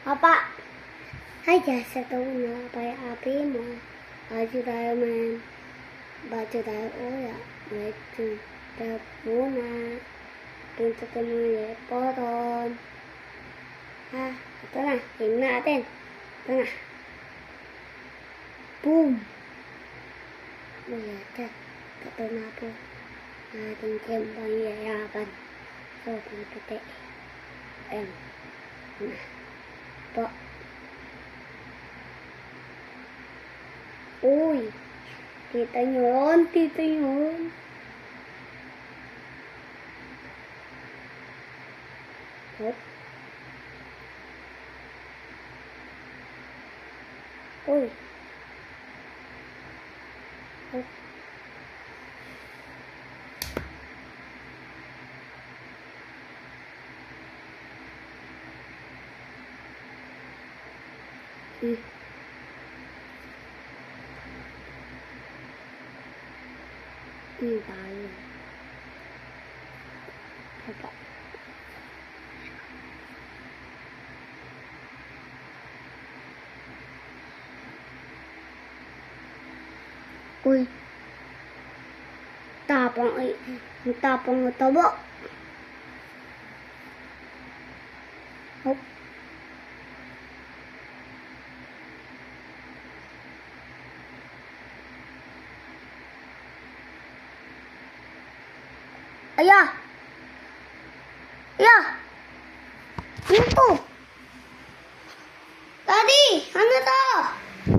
Apa? Hai jasa tuh na kayak api mo. Baju tayo man. Baju tayo ya. Baju tayo muna. Pinto ko muna poron. Ha, ito na. Tingnan natin. Ito na. Boom! Wala ka. Ito na po. Ating kembang yayapan. So, pinto ayan. Na. Po. Uy! Kita nyo yun. Kita nyo yun. Hop. Uy. Hop. Tayo. Apa? Uy. Tapang ay. Ang tapang ng tabo. Hop. Ayah! Ayah! Ano to? Daddy! Ano to?